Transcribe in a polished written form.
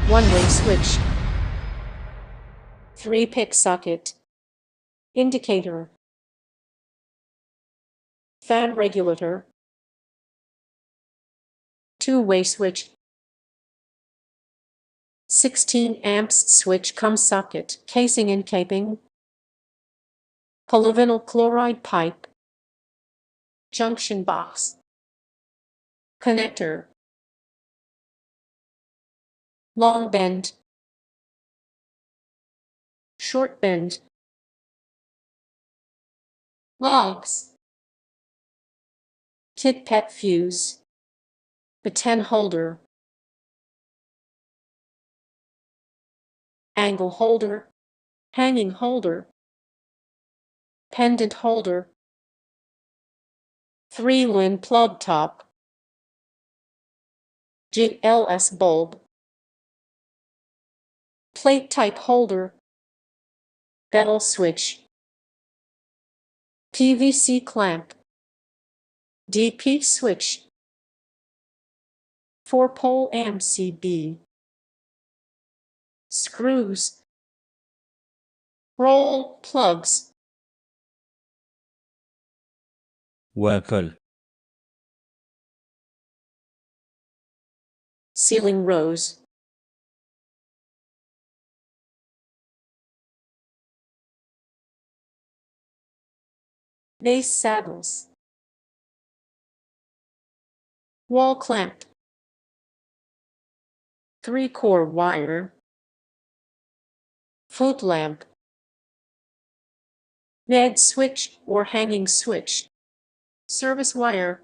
One-way switch. 3-pick socket. Indicator. Fan regulator. Two-way switch. 16 amps switch cum socket. Casing and caping. Polyvinyl chloride pipe. Junction box. Connector. Long bend. Short bend. Logs. Tit pet fuse. Baten holder. Angle holder. Hanging holder. Pendant holder. 3-lin plug top. GLS bulb. Plate type holder. Bevel switch. PVC clamp. DP switch. 4-pole MCB. Screws. Roll plugs. Vehicle. Ceiling rose. Base saddles. Wall clamp. 3-core wire. Foot lamp. Bed switch or hanging switch. Service wire.